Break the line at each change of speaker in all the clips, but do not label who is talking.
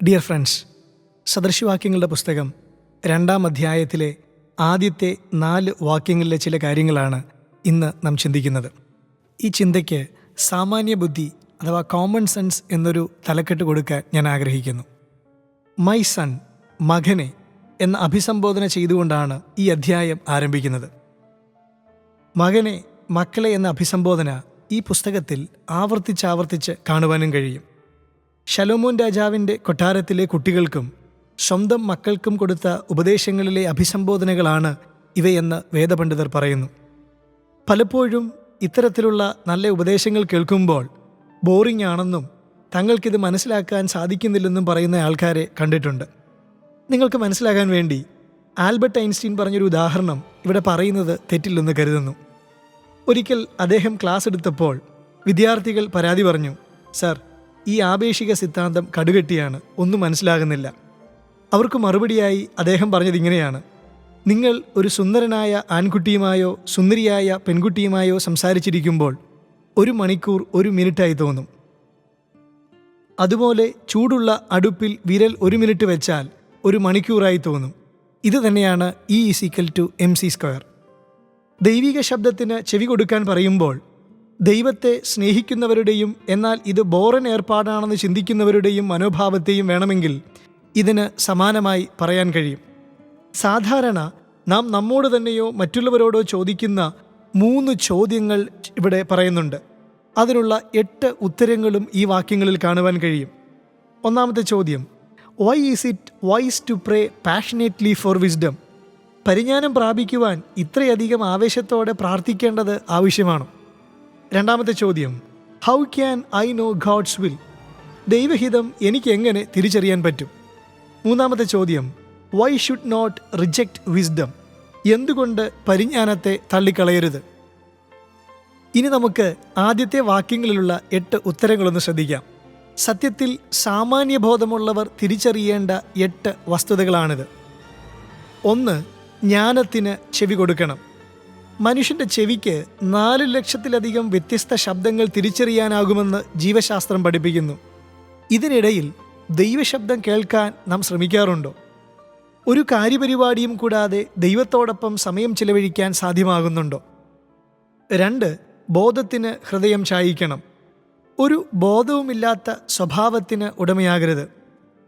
Dear friends, സദൃശവാക്യങ്ങളുടെ പുസ്തകം 2-ാം അധ്യായത്തിലെ ആദ്യത്തെ 4 വാക്യങ്ങളിലെ ചില കാര്യങ്ങളാണ് ഇന്ന് നാം ചിന്തിക്കുന്നത്. ഈ ചിന്തയ്ക്ക് സാമാന്യ ബുദ്ധി അഥവാ കോമൺ സെൻസ് എന്നൊരു തലക്കെട്ട് കൊടുക്കാൻ ഞാൻ ആഗ്രഹിക്കുന്നു. മൈ സൺ, മകനെ എന്ന അഭിസംബോധന ചെയ്തുകൊണ്ടാണ് ഈ അധ്യായം ആരംഭിക്കുന്നത്. മകനെ, മക്കളെ എന്ന അഭിസംബോധന ഈ പുസ്തകത്തിൽ ആവർത്തിച്ച് കാണുവാനും കഴിയും. ശലോമോൻ രാജാവിൻ്റെ കൊട്ടാരത്തിലെ കുട്ടികൾക്കും സ്വന്തം മക്കൾക്കും കൊടുത്ത ഉപദേശങ്ങളിലെ അഭിസംബോധനകളാണ് ഇവയെന്ന് വേദപണ്ഡിതർ പറയുന്നു. പലപ്പോഴും ഇത്തരത്തിലുള്ള നല്ല ഉപദേശങ്ങൾ കേൾക്കുമ്പോൾ ബോറിംഗ് ആണെന്നും തങ്ങൾക്കിത് മനസ്സിലാക്കാൻ സാധിക്കുന്നില്ലെന്നും പറയുന്ന ആൾക്കാരെ കണ്ടിട്ടുണ്ട്. നിങ്ങൾക്ക് മനസ്സിലാകാൻ വേണ്ടി ആൽബർട്ട് ഐൻസ്റ്റീൻ പറഞ്ഞൊരു ഉദാഹരണം ഇവിടെ പറയുന്നത് തെറ്റില്ലെന്ന് കരുതുന്നു. ഒരിക്കൽ അദ്ദേഹം ക്ലാസ് എടുത്തപ്പോൾ വിദ്യാർത്ഥികൾ പരാതി പറഞ്ഞു, സർ, ഈ ആപേക്ഷിക സിദ്ധാന്തം കടുകെട്ടിയാണ്, ഒന്നും മനസ്സിലാകുന്നില്ല. അവർക്ക് മറുപടിയായി അദ്ദേഹം പറഞ്ഞത് ഇങ്ങനെയാണ്: നിങ്ങൾ ഒരു സുന്ദരനായ ആൺകുട്ടിയുമായോ സുന്ദരിയായ പെൺകുട്ടിയുമായോ സംസാരിച്ചിരിക്കുമ്പോൾ 1 മണിക്കൂർ 1 മിനിറ്റായി തോന്നും. അതുപോലെ ചൂടുള്ള അടുപ്പിൽ വിരൽ 1 മിനിറ്റ് വെച്ചാൽ 1 മണിക്കൂറായി തോന്നും. ഇത് തന്നെയാണ് E=mc². ദൈവിക ശബ്ദത്തിന് ചെവി കൊടുക്കാൻ പറയുമ്പോൾ ദൈവത്തെ സ്നേഹിക്കുന്നവരുടെയും എന്നാൽ ഇത് ബോറൻ ഏർപ്പാടാണെന്ന് ചിന്തിക്കുന്നവരുടെയും മനോഭാവത്തെയും വേണമെങ്കിൽ ഇതിന് സമാനമായി പറയാൻ കഴിയും. സാധാരണ നാം നമ്മോട് തന്നെയോ മറ്റുള്ളവരോടോ ചോദിക്കുന്ന 3 ചോദ്യങ്ങൾ ഇവിടെ പറയുന്നുണ്ട്. അതിനുള്ള 8 ഉത്തരങ്ങളും ഈ വാക്യങ്ങളിൽ കാണുവാൻ കഴിയും. ഒന്നാമത്തെ ചോദ്യം: why is it wise to pray passionately for wisdom? പരിജ്ഞാനം പ്രാപിക്കുവാൻ ഇത്രയധികം ആവേശത്തോടെ പ്രാർത്ഥിക്കേണ്ടത് ആവശ്യമാണോ? രണ്ടാമത്തെ ചോദ്യം: how can I know God's will? ദൈവഹിതം എനിക്ക് എങ്ങനെ തിരിച്ചറിയാൻ പറ്റും? മൂന്നാമത്തെ ചോദ്യം: why should not reject wisdom? എന്തുകൊണ്ട് പരിജ്ഞാനത്തെ തള്ളിക്കളയരുത്? ഇനി നമുക്ക് ആദ്യത്തെ വാക്യങ്ങളിലുള്ള 8 ഉത്തരങ്ങളൊന്ന് ശ്രദ്ധിക്കാം. സത്യത്തിൽ സാമാന്യബോധമുള്ളവർ തിരിച്ചറിയേണ്ട 8 വസ്തുതകളാണിത്. 1. ജ്ഞാനത്തിന് ചെവി കൊടുക്കണം. മനുഷ്യൻ്റെ ചെവിക്ക് 4 ലക്ഷത്തിലധികം വ്യത്യസ്ത ശബ്ദങ്ങൾ തിരിച്ചറിയാനാകുമെന്ന് ജീവശാസ്ത്രം പഠിപ്പിക്കുന്നു. ഇതിനിടയിൽ ദൈവശബ്ദം കേൾക്കാൻ നാം ശ്രമിക്കാറുണ്ടോ? ഒരു കാര്യപരിപാടിയും കൂടാതെ ദൈവത്തോടൊപ്പം സമയം ചിലവഴിക്കാൻ സാധ്യമാകുന്നുണ്ടോ? 2. ബോധത്തിന് ഹൃദയം ചായിക്കണം. ഒരു ബോധവുമില്ലാത്ത സ്വഭാവത്തിന് ഉടമയാകരുത്.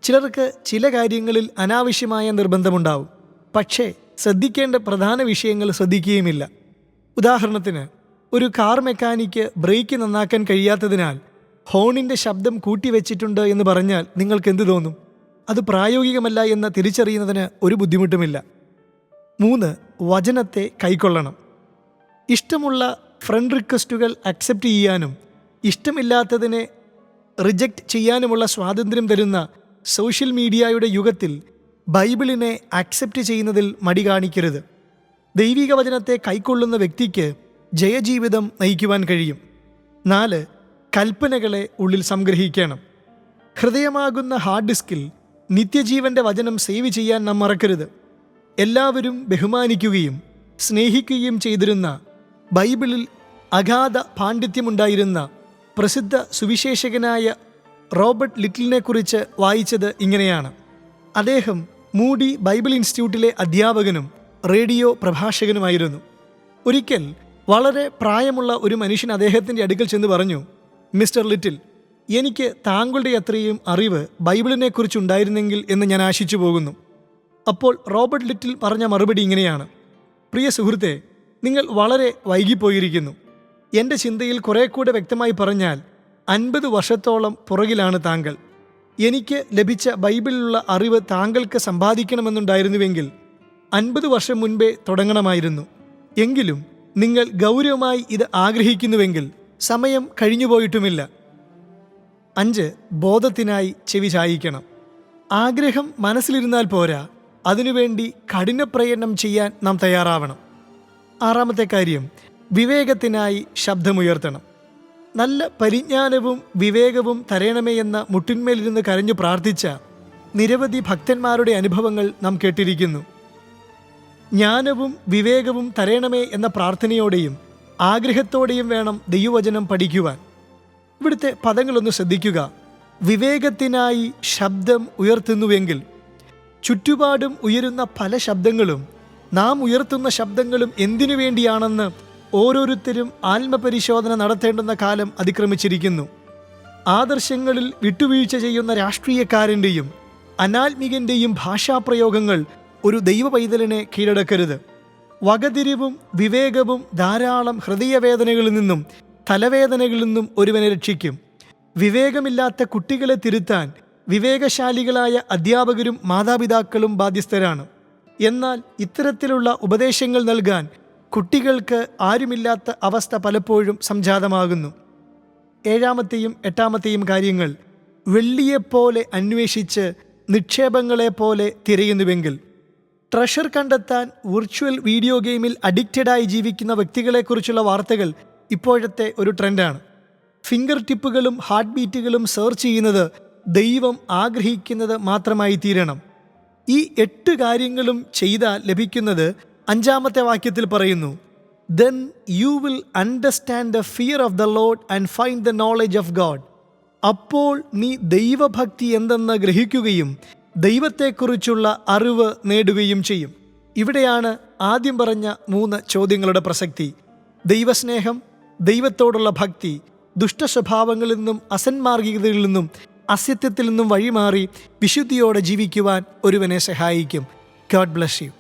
ചിലർക്ക് ചില കാര്യങ്ങളിൽ അനാവശ്യമായ നിർബന്ധമുണ്ടാവും, പക്ഷേ ശ്രദ്ധിക്കേണ്ട പ്രധാന വിഷയങ്ങൾ ശ്രദ്ധിക്കുകയുമില്ല. ഉദാഹരണത്തിന്, ഒരു കാർ മെക്കാനിക്ക് ബ്രേക്ക് നന്നാക്കാൻ കഴിയാത്തതിനാൽ ഹോണിൻ്റെ ശബ്ദം കൂട്ടിവെച്ചിട്ടുണ്ട് എന്ന് പറഞ്ഞാൽ നിങ്ങൾക്ക് എന്ത് തോന്നും? അത് പ്രായോഗികമല്ല എന്ന് തിരിച്ചറിയുന്നതിന് ഒരു ബുദ്ധിമുട്ടുമില്ല. 3. വചനത്തെ കൈക്കൊള്ളണം. ഇഷ്ടമുള്ള ഫ്രണ്ട് റിക്വസ്റ്റുകൾ അക്സെപ്റ്റ് ചെയ്യാനും ഇഷ്ടമില്ലാത്തതിനെ റിജക്റ്റ് ചെയ്യാനുമുള്ള സ്വാതന്ത്ര്യം തരുന്ന സോഷ്യൽ മീഡിയയുടെ യുഗത്തിൽ ബൈബിളിനെ അക്സെപ്റ്റ് ചെയ്യുന്നതിൽ മടി കാണിക്കരുത്. ദൈവിക വചനത്തെ കൈക്കൊള്ളുന്ന വ്യക്തിക്ക് ജയജീവിതം നയിക്കുവാൻ കഴിയും. 4. കൽപ്പനകളെ ഉള്ളിൽ സംഗ്രഹിക്കണം. ഹൃദയമാകുന്ന ഹാർഡ് ഡിസ്കിൽ നിത്യജീവൻ്റെ വചനം സേവ് ചെയ്യാൻ നാം മറക്കരുത്. എല്ലാവരും ബഹുമാനിക്കുകയും സ്നേഹിക്കുകയും ചെയ്തിരുന്ന, ബൈബിളിൽ അഗാധ പാണ്ഡിത്യമുണ്ടായിരുന്ന പ്രസിദ്ധ സുവിശേഷകനായ റോബർട്ട് ലിറ്റിലിനെക്കുറിച്ച് വായിച്ചത് ഇങ്ങനെയാണ്. അദ്ദേഹം മൂഡി ബൈബിൾ ഇൻസ്റ്റിറ്റ്യൂട്ടിലെ അധ്യാപകനും റേഡിയോ പ്രഭാഷകനുമായിരുന്നു. ഒരിക്കൽ വളരെ പ്രായമുള്ള ഒരു മനുഷ്യൻ അദ്ദേഹത്തിൻ്റെ അടുക്കൽ ചെന്ന് പറഞ്ഞു, മിസ്റ്റർ ലിറ്റിൽ, എനിക്ക് താങ്കളുടെ അത്രയും അറിവ് ബൈബിളിനെക്കുറിച്ചുണ്ടായിരുന്നെങ്കിൽ എന്ന് ഞാൻ ആശിച്ചു പോകുന്നു. അപ്പോൾ റോബർട്ട് ലിറ്റിൽ പറഞ്ഞ മറുപടി ഇങ്ങനെയാണ്: പ്രിയ സുഹൃത്തെ, നിങ്ങൾ വളരെ വൈകിപ്പോയിരിക്കുന്നു. എൻ്റെ ചിന്തയിൽ കുറെ കൂടെ വ്യക്തമായി പറഞ്ഞാൽ 50 വർഷത്തോളം പുറകിലാണ് താങ്കൾ. എനിക്ക് ലഭിച്ച ബൈബിളിലുള്ള അറിവ് താങ്കൾക്ക് സമ്പാദിക്കണമെന്നുണ്ടായിരുന്നുവെങ്കിൽ 50 വർഷം മുൻപേ തുടങ്ങണമായിരുന്നു. എങ്കിലും നിങ്ങൾ ഗൗരവമായി ഇത് ആഗ്രഹിക്കുന്നുവെങ്കിൽ സമയം കഴിഞ്ഞുപോയിട്ടുമില്ല. 5. ബോധത്തിനായി ചെവി ചായിക്കണം. ആഗ്രഹം മനസ്സിലിരുന്നാൽ പോരാ, അതിനുവേണ്ടി കഠിനപ്രയത്നം ചെയ്യാൻ നാം തയ്യാറാവണം. 6. കാര്യം: വിവേകത്തിനായി ശബ്ദമുയർത്തണം. നല്ല പരിജ്ഞാനവും വിവേകവും തരയണമേ എന്ന മുട്ടിന്മേലിരുന്ന് കരഞ്ഞു പ്രാർത്ഥിച്ച നിരവധി ഭക്തന്മാരുടെ അനുഭവങ്ങൾ നാം കേട്ടിരിക്കുന്നു. ജ്ഞാനവും വിവേകവും തരയണമേ എന്ന പ്രാർത്ഥനയോടെയും ആഗ്രഹത്തോടെയും വേണം ദൈവവചനം പഠിക്കുവാൻ. ഇവിടുത്തെ പദങ്ങളൊന്ന് ശ്രദ്ധിക്കുക. വിവേകത്തിനായി ശബ്ദം ഉയർത്തുന്നുവെങ്കിൽ, ചുറ്റുപാടും ഉയരുന്ന പല ശബ്ദങ്ങളും നാം ഉയർത്തുന്ന ശബ്ദങ്ങളും എന്തിനു വേണ്ടിയാണെന്ന് ഓരോരുത്തരും ആത്മപരിശോധന നടത്തേണ്ടുന്ന കാലം അതിക്രമിച്ചിരിക്കുന്നു. ആദർശങ്ങളിൽ വിട്ടുവീഴ്ച ചെയ്യുന്ന രാഷ്ട്രീയക്കാരൻ്റെയും അനാത്മികൻ്റെയും ഭാഷാപ്രയോഗങ്ങൾ ഒരു ദൈവ പൈതലിനെ കീഴടക്കരുത്. വകതിരിവും വിവേകവും ധാരാളം ഹൃദയവേദനകളിൽ നിന്നും തലവേദനകളിൽ നിന്നും ഒരുവനെ രക്ഷിക്കും. വിവേകമില്ലാത്ത കുട്ടികളെ തിരുത്താൻ വിവേകശാലികളായ അധ്യാപകരും മാതാപിതാക്കളും ബാധ്യസ്ഥരാണ്. എന്നാൽ ഇത്തരത്തിലുള്ള ഉപദേശങ്ങൾ നൽകാൻ കുട്ടികൾക്ക് ആരുമില്ലാത്ത അവസ്ഥ പലപ്പോഴും സംജാതമാകുന്നു. 7-ാമത്തെയും 8-ാമത്തെയും കാര്യങ്ങൾ വെള്ളിയെപ്പോലെ അന്വേഷിച്ച് നിക്ഷേപങ്ങളെപ്പോലെ തിരയുന്നുവെങ്കിൽ, ട്രഷർ കണ്ടെത്താൻ വിർച്വൽ വീഡിയോ ഗെയിമിൽ അഡിക്റ്റഡായി ജീവിക്കുന്ന വ്യക്തികളെക്കുറിച്ചുള്ള വാർത്തകൾ ഇപ്പോഴത്തെ ഒരു ട്രെൻഡാണ്. ഫിംഗർ ടിപ്പുകളും ഹാർട്ട് ബീറ്റുകളും സെർച്ച് ചെയ്യുന്നത് ദൈവം ആഗ്രഹിക്കുന്നത് മാത്രമായി തീരണം. ഈ 8 കാര്യങ്ങളും ചെയ്താൽ ലഭിക്കുന്നത് 5-ാമത്തെ വാക്യത്തിൽ പറയുന്നു, "Then you will understand the fear of the Lord and find the knowledge of God." അപ്പോൾ നീ ദൈവഭക്തി എന്തെന്ന് ഗ്രഹിക്കുകയും ദൈവത്തെക്കുറിച്ചുള്ള അറിവ് നേടുകയും ചെയ്യും. ഇവിടെയാണ് ആദ്യം പറഞ്ഞ 3 ചോദ്യങ്ങളുടെ പ്രസക്തി. ദൈവസ്നേഹം, ദൈവത്തോടുള്ള ഭക്തി, ദുഷ്ടസ്വഭാവങ്ങളിൽ നിന്നും അസന്മാർഗികതയിൽ നിന്നും അസത്യത്തിൽ നിന്നും വഴിമാറി വിശുദ്ധിയോടെ ജീവിക്കുവാൻ ഒരുവനെ സഹായിക്കും. God bless you.